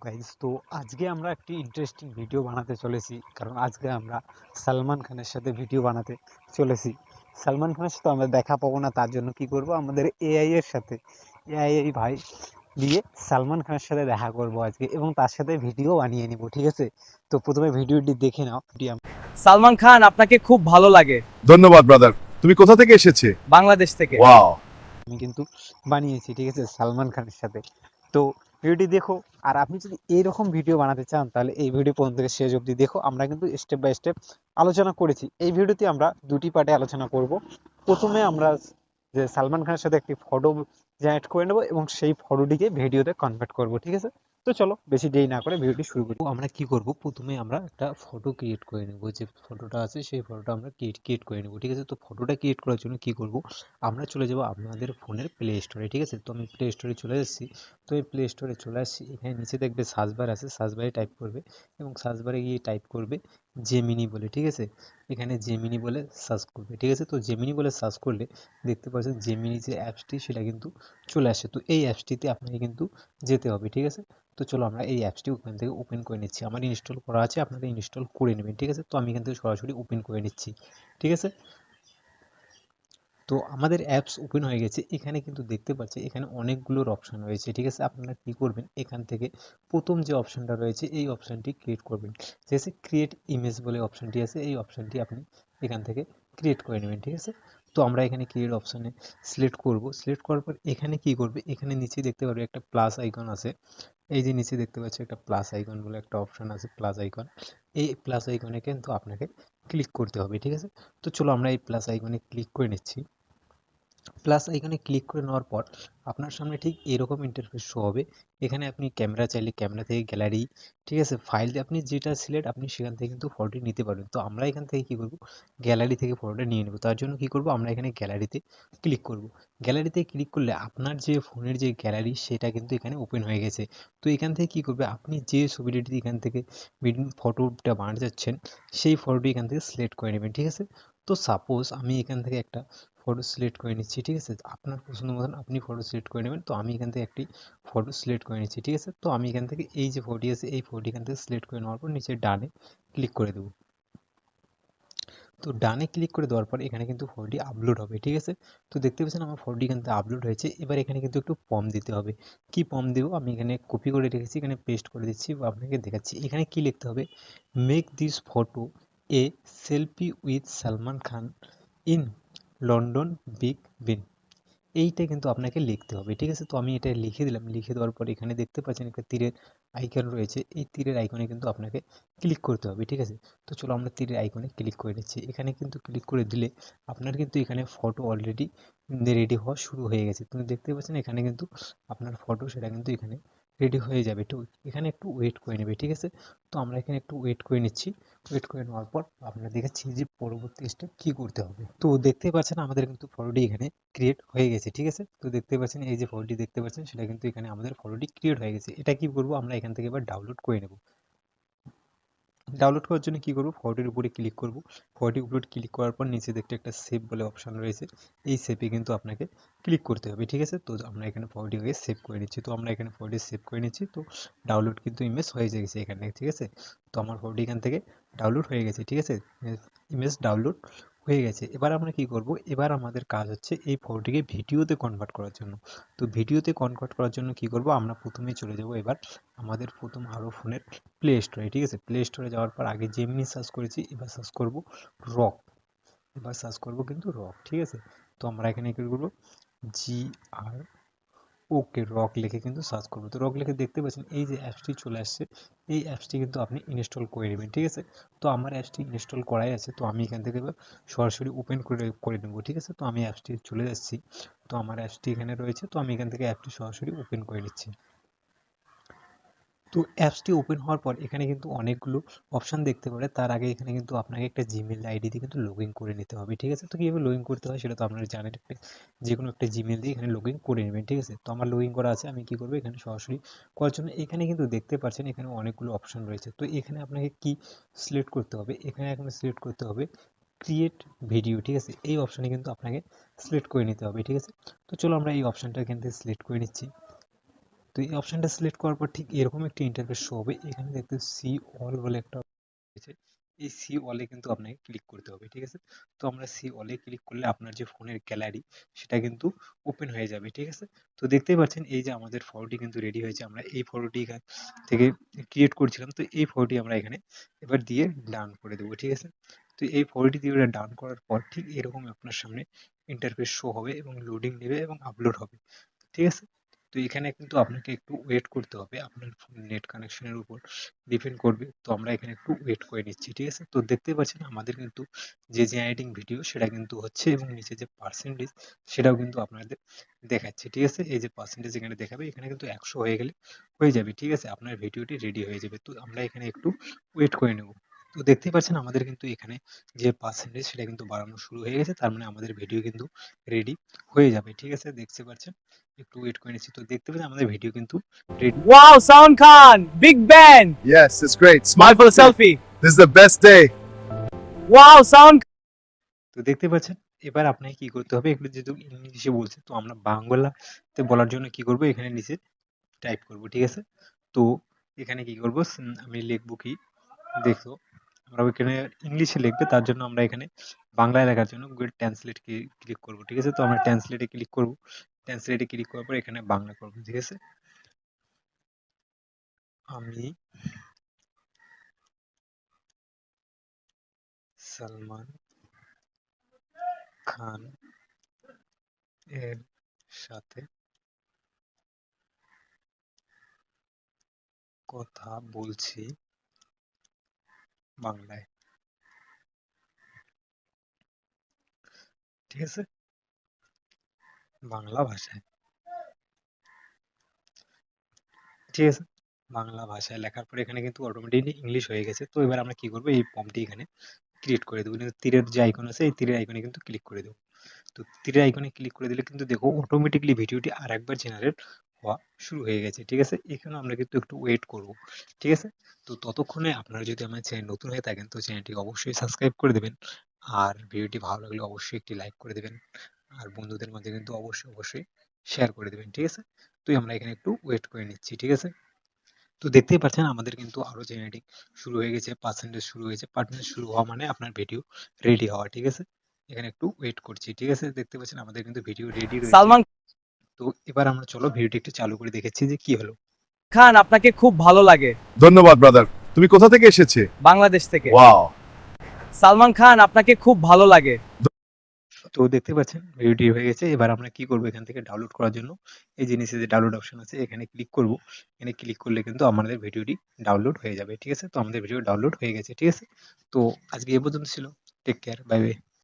Guys, তো আজকে আমরা একটি ইন্টারেস্টিং ভিডিও বানাতে চলেছি। কারণ আজকে আমরা সালমান খানের সাথে ভিডিও বানাতে চলেছি। সালমান খানের সাথে আমরা দেখা পাবো না, তার জন্য কি করব, আমাদের এআই এর সাথে এআই ভাই দিয়ে সালমান খানের সাথে দেখা করব আজকে, এবং তার সাথে ভিডিও বানিয়ে নিব। ঠিক আছে, তো প্রথমে ভিডিওটি দেখে নাও। সালমান খান আপনাকে খুব ভালো লাগে। ধন্যবাদ ব্রাদার। তুমি কোথা থেকে এসেছে? বাংলাদেশ থেকে। ওয়াও। আমি কিন্তু বানিয়েছি, ঠিক আছে, সালমান খানের সাথে। তো ভিডিওটি দেখো। আর আপনি যদি এইরকম ভিডিও বানাতে চান তাহলে এই ভিডিও প্রথম থেকে শেষ অবধি দেখো। আমরা কিন্তু স্টেপ বাই স্টেপ আলোচনা করেছি। এই ভিডিওতে আমরা দুটি পার্টে আলোচনা করব। প্রথমে আমরা যে সালমান খানের সাথে একটি ফটো জেনারেট করে নেব এবং সেই ফটোটিকে ভিডিওতে কনভার্ট করব। ঠিক আছে, তো চলো বেশি দেরি না করে ভিডিওটি শুরু করি। আমরা কি করব, প্রথমে আমরা একটা ফটো ক্রিয়েট করে নেব। যে ফটোটা আছে সেই ফটোটা আমরা ক্রিয়েট করে নেব। ঠিক আছে, তো ফটোটা ক্রিয়েট করার জন্য কি করব, আমরা চলে যাব আপনাদের ফোনের প্লে স্টোরে। ঠিক আছে, তো আমি প্লে স্টোরে চলে এসেছি। তো এই প্লে স্টোরে চলে আসছি, এখানে নিচে দেখবে সার্চ বার আছে, সার্চ বারে টাইপ করবে এবং সার্চ বারে গিয়ে টাইপ করবে জেমিনি বলে। ঠিক আছে, এখানে জেমিনি বলে সার্চ করবে। ঠিক আছে, তো জেমিনি বলে সার্চ করলে দেখতে পাচ্ছেন জেমিনি যে অ্যাপসটি সেটা কিন্তু চলে আসে। তো এই অ্যাপসটিতে আপনাকে কিন্তু যেতে হবে। ঠিক আছে, তো চলো আমরা এই অ্যাপসটি ওখান থেকে ওপেন করে নিচ্ছি। আমার ইনস্টল করা আছে, আপনাদের ইনস্টল করে নেবেন। ঠিক আছে, তো আমি এখান থেকে সরাসরি ওপেন করে নিচ্ছি। ঠিক আছে, তো আমাদের অ্যাপস ওপেন হয়ে গেছে। এখানে কিন্তু দেখতে পাচ্ছি এখানে অনেকগুলোর অপশান রয়েছে। ঠিক আছে, আপনারা কী করবেন, এখান থেকে প্রথম যে অপশানটা রয়েছে এই অপশানটি ক্রিয়েট করবেন। যেসে ক্রিয়েট ইমেজ বলে অপশানটি আছে, এই অপশানটি আপনি এখান থেকে ক্রিয়েট করে নেবেন। ঠিক আছে, তো আমরা এখানে ক্রিয়েট অপশানে সিলেক্ট করব। সিলেক্ট করার পর এখানে কি করবে, এখানে নিচে দেখতে পারবে একটা প্লাস আইকন আছে। এই যে নিচে দেখতে পাচ্ছি একটা প্লাস আইকন বলে একটা অপশান আছে, প্লাস আইকন। এই প্লাস আইকনে কিন্তু আপনাকে ক্লিক করতে হবে। ঠিক আছে, তো চলো আমরা এই প্লাস আইকনে ক্লিক করে নিচ্ছি। প্লাস এখানে ক্লিক করে নেওয়ার পর আপনার সামনে ঠিক এরকম ইন্টারফেস শো হবে। এখানে আপনি ক্যামেরা চাইলে ক্যামেরা থেকে গ্যালারি, ঠিক আছে, ফাইল দিয়ে আপনি যেটা সিলেক্ট আপনি সেখান থেকে কিন্তু ফটোটি নিতে পারবেন। তো আমরা এখান থেকে কী করব, গ্যালারি থেকে ফটোটা নিয়ে নেব। তার জন্য কী করব, আমরা এখানে গ্যালারিতে ক্লিক করব। গ্যালারিতে ক্লিক করলে আপনার যে ফোনের যে গ্যালারি সেটা কিন্তু এখানে ওপেন হয়ে গেছে। তো এখান থেকে কী করবে, আপনি যে ছবিটি এখান থেকে ফটোটা বানাতে যাচ্ছেন সেই ফটোটি এখান থেকে সিলেক্ট করে নেবেন। ঠিক আছে, তো সাপোজ আমি এখান থেকে একটা ফটো সিলেক্ট করে নিচ্ছি। ঠিক আছে, আপনার পছন্দ মতন আপনি ফটো সিলেক্ট করে নেবেন। তো আমি এখান থেকে একটি ফটো সিলেক্ট করে নিচ্ছি। ঠিক আছে, তো আমি এখান থেকে এই যে ফটোটি আছে এই ফটোটি এখান থেকে সিলেক্ট করে নেওয়ার পর নিচে ডানে ক্লিক করে দেবো। তো ডানে ক্লিক করে দেওয়ার পর এখানে কিন্তু ফটোটি আপলোড হবে। ঠিক আছে, তো দেখতে পাচ্ছেন আমার ফটোটি এখান থেকে আপলোড হয়েছে। এবার এখানে কিন্তু একটু প্রম্পট দিতে হবে। কি প্রম্পট দেবো, আমি এখানে কপি করে রেখেছি, এখানে পেস্ট করে দিচ্ছি বা আপনাকে দেখাচ্ছি। এখানে কি লিখতে হবে, make this photo a selfie with Salman Khan in London big Ben. এইটা কিন্তু আপনাকে লিখতে হবে। ঠিক আছে, তো আমি এটা লিখে দিলাম। লিখে দেওয়ার পর এখানে দেখতে পাচ্ছেন একটা তীরের আইকন রয়েছে, এই তীরের আইকনে কিন্তু আপনাকে ক্লিক করতে হবে। ঠিক আছে, তো চলো আমরা তীরের আইকনে ক্লিক করে নিচ্ছি। এখানে কিন্তু ক্লিক করে দিলে আপনার কিন্তু এখানে ফটো অলরেডি রেডি হওয়া শুরু হয়ে গেছে। তুমি দেখতে পাচ্ছেন এখানে কিন্তু আপনার ফটো সেটা কিন্তু এখানে রেডি হয়ে যাবে। তো এখানে একটু ওয়েট করে নেবে। ঠিক আছে, তো আমরা এখানে একটু ওয়েট করে নিচ্ছি। ওয়েট করে নেওয়ার পর আপনারা দেখাচ্ছি যে পরবর্তী স্টেপ কী করতে হবে। তো দেখতে পাচ্ছেন আমাদের কিন্তু ফটোটি এখানে ক্রিয়েট হয়ে গেছে। ঠিক আছে, তো দেখতে পাচ্ছেন এই যে ফটোটি দেখতে পাচ্ছেন সেটা কিন্তু এখানে আমাদের ফটোটি ক্রিয়েট হয়ে গেছে। এটা কি করবো, আমরা এখান থেকে এবার ডাউনলোড করে নেব। ডাউনলোড করার জন্য কি করব, ফটোটির উপরে ক্লিক করব। ফটোটির উপরে ক্লিক করার পর নিচে দেখতে একটা সেভ বলে অপশান রয়েছে, এই সেভে কিন্তু আপনাকে ক্লিক করতে হবে। ঠিক আছে, তো আমরা এখানে ফটোটিকে সেভ করে নিচ্ছি। তো আমরা এখানে ফটোটি সেভ করে নিচ্ছি। তো ডাউনলোড কিন্তু ইমেজ হয়ে গেছে এখানে। ঠিক আছে, তো আমার ফটোটি এখান থেকে ডাউনলোড হয়ে গেছে। ঠিক আছে, ইমেজ ডাউনলোড হয়ে গেছে। এবার আমরা কি করব, এবার আমাদের কাজ হচ্ছে এই ফটোটিকে ভিডিওতে কনভার্ট করার জন্য। তো ভিডিওতে কনভার্ট করার জন্য কি করব, আমরা প্রথমেই চলে যাব এবার আমাদের প্রথম আরও ফোনের প্লে স্টোরে। ঠিক আছে, প্লে স্টোরে যাওয়ার পর আগে যেমনি সার্চ করেছি এবার সার্চ করব রক। এবার সার্চ করব কিন্তু রক। ঠিক আছে, তো আমরা এখানে কি করব, GR ওকে রক লিখে কিন্তু সার্চ করবো। তো রক লিখে দেখতে পাচ্ছেন এই যে অ্যাপসটি চলে আসছে, এই অ্যাপসটি কিন্তু আপনি ইনস্টল করে নেবেন। ঠিক আছে, তো আমার অ্যাপসটি ইনস্টল করাই আছে, তো আমি এখান থেকে এবার সরাসরি ওপেন করে নেবো। ঠিক আছে, তো আমি অ্যাপসটি চলে যাচ্ছি। তো আমার অ্যাপসটি এখানে রয়েছে, তো আমি এখান থেকে অ্যাপটি সরাসরি ওপেন করে নিচ্ছি। তো অ্যাপসটি ওপেন হওয়ার পর এখানে কিন্তু অনেকগুলো অপশান দেখতে পারে। তার আগে এখানে কিন্তু আপনাকে একটা জিমেল আইডি দিয়ে কিন্তু লগ ইন করে নিতে হবে। ঠিক আছে, তো কীভাবে লগ ইন করতে হয় সেটা তো আপনারা জানেন। একটা যে কোনো একটা জিমেল দিয়ে এখানে লগ ইন করে নেবেন। ঠিক আছে, তো আমার লগ ইন করা আছে। আমি কী করবো, এখানে সরাসরি করার জন্য এখানে কিন্তু দেখতে পাচ্ছেন এখানে অনেকগুলো অপশান রয়েছে। তো এখানে আপনাকে কি সিলেক্ট করতে হবে, এখানে এখন সিলেক্ট করতে হবে ক্রিয়েট ভিডিও। ঠিক আছে, এই অপশানে কিন্তু আপনাকে সিলেক্ট করে নিতে হবে। ঠিক আছে, তো চলো আমরা এই অপশানটা এখান থেকে সিলেক্ট করে নিচ্ছি। তো তো এই অপশনটা সিলেক্ট করার পর ঠিক এরকম একটি ইন্টারফেস শো হবে। এখানে দেখতে সি অল বলে একটা রয়েছে, এই সি অলে কিন্তু আপনাকে ক্লিক করতে হবে, ঠিক আছে। তো আমরা সি অলে ক্লিক করলে আপনার যে ফোনের গ্যালারি সেটা কিন্তু ওপেন হয়ে যাবে, ঠিক আছে। তো দেখতেই পাচ্ছেন এই যে আমাদের ফটোটি কিন্তু রেডি হয়েছে। আমরা এই ফটোটি এখান থেকে ক্রিয়েট করছিলাম, তো এই ফটোটি আমরা এখানে এবার দিয়ে ডান করে দেবো, ঠিক আছে। তো এই ফটোটি দিয়ে ডান করার পর ঠিক এরকম আপনার সামনে ইন্টারফেস শো হবে এবং লোডিং নেবে এবং আপলোড হবে, ঠিক আছে। তো এখানে কিন্তু আপনাকে একটু ওয়েট করতে হবে, আপনার নেট কানেকশনের উপর ডিপেন্ড করবে। তো আমরা এখানে একটু ওয়েট করে নিচ্ছি, ঠিক আছে। তো দেখতেই পাচ্ছেন আমাদের কিন্তু যে জেনারেটিং ভিডিও সেটা কিন্তু হচ্ছে এবং নিচে যে পার্সেন্টেজ সেটাও কিন্তু আপনাদের দেখাচ্ছে, ঠিক আছে। এই যে পার্সেন্টেজ এখানে দেখাবে, এখানে কিন্তু 100 হয়ে গেলে হয়ে যাবে, ঠিক আছে। আপনার ভিডিওটি রেডি হয়ে যাবে। তো আমরা এখানে একটু ওয়েট করে নেব। তো দেখতেই পাচ্ছেন আমাদের কিন্তু এখানে যে পার্সেন্টেজ সেটা কিন্তু বাড়ানো শুরু হয়ে গেছে, তার মানে আমাদের ভিডিও কিন্তু রেডি হয়ে যাবে, ঠিক আছে। দেখতে পাচ্ছেন, একটু ওয়েট করে নিচ্ছি। তো দেখতে পাচ্ছেন আমাদের ভিডিও কিন্তু ready. Wow, Salman Khan, big band. Yes, it's great. Smile for the selfie. This is the best day. Wow, Salman. তো দেখতে পাচ্ছেন এবার আপনাকে কি করতে হবে, এগুলো যেহেতু ইংলিশে বলছে তো আমরা বাংলাতে বলার জন্য কি করব, এখানে নিচে টাইপ করব, ঠিক আছে। তো এখানে কি করব, আমি লিখবো কি, দেখো আমরা ওইখানে ইংলিশে লিখবে, তার জন্য আমরা এখানে বাংলায় লেখার জন্য গুগল ট্রান্সলেট ক্লিক করব, ঠিক আছে। তো আমরা ট্রান্সলেটে ক্লিক করব, ট্রান্সলেটে ক্লিক করার পর এখানে বাংলা করব, ঠিক আছে। আমি সালমান খান এর সাথে কথা বলছি বাংলায়, ঠিক আছে, বাংলা ভাষায়, ঠিক আছে। বাংলা ভাষায় লেখার পরে এখানে কিন্তু অটোমেটিকলি ইংলিশ হয়ে গেছে। তো এবার আমরা কি করব, এই ফর্মটি এখানে ক্রিয়েট করে দেবো। কিন্তু তীরের যে আইকন আছে এই তীরের আইকনে কিন্তু ক্লিক করে দেবো। তো তীরের আইকনে ক্লিক করে দিলে কিন্তু দেখো অটোমেটিকলি ভিডিওটি আর একবার জেনারেট হওয়া শুরু হয়ে গেছে, ঠিক আছে। এখানে আমরা কিন্তু একটু ওয়েট করব, ঠিক আছে। তো ততক্ষণে আপনারা যদি আমার চ্যানেল নতুন হয়ে থাকেন তো চ্যানেলটি অবশ্যই সাবস্ক্রাইব করে দেবেন, আর ভিডিওটি ভালো লাগলে অবশ্যই একটি লাইক করে দেবেন, আর বন্ধুদের মধ্যে কিন্তু অবশ্যই অবশ্যই শেয়ার করে দেবেন, ঠিক আছে। তো আমরা এখানে একটু ওয়েট করে নিচ্ছি, ঠিক আছে। তো দেখতেই পাচ্ছেন আমাদের কিন্তু আরো জেনারেটিং শুরু হয়ে গেছে, পার্সেন্টেজ শুরু হয়েছে। পার্সেন্টেজ শুরু হওয়া মানে আপনার ভিডিও রেডি হওয়া, ঠিক আছে। এখানে একটু ওয়েট করছি, ঠিক আছে। দেখতে পাচ্ছেন আমাদের কিন্তু ভিডিও রেডি রয়েছে। সালমান তো এবার আমরা চলো ভিডিওটি একটু চালু করে দেখেছি যে কি হলো। খান আপনাকে খুব ভালো লাগে ধন্যবাদ ব্রাদার। তুমি কোথা থেকে এসেছে? বাংলাদেশ থেকে। ওয়াও। সালমান খান আপনাকে খুব ভালো লাগে। তো দেখতে পাচ্ছেন ভিডিওটি হয়ে গেছে। এবার আমরা কি করব, এখান থেকে ডাউনলোড করার জন্য এই যে নিচে যে ডাউনলোড অপশন আছে এখানে ক্লিক করব। এখানে ক্লিক করলে কিন্তু আমাদের ভিডিওটি ডাউনলোড হয়ে যাবে, ঠিক আছে। তো আমাদের ভিডিও ডাউনলোড হয়ে গেছে, ঠিক আছে। তো আজকে এই পর্যন্ত ছিল। Take care, bye by.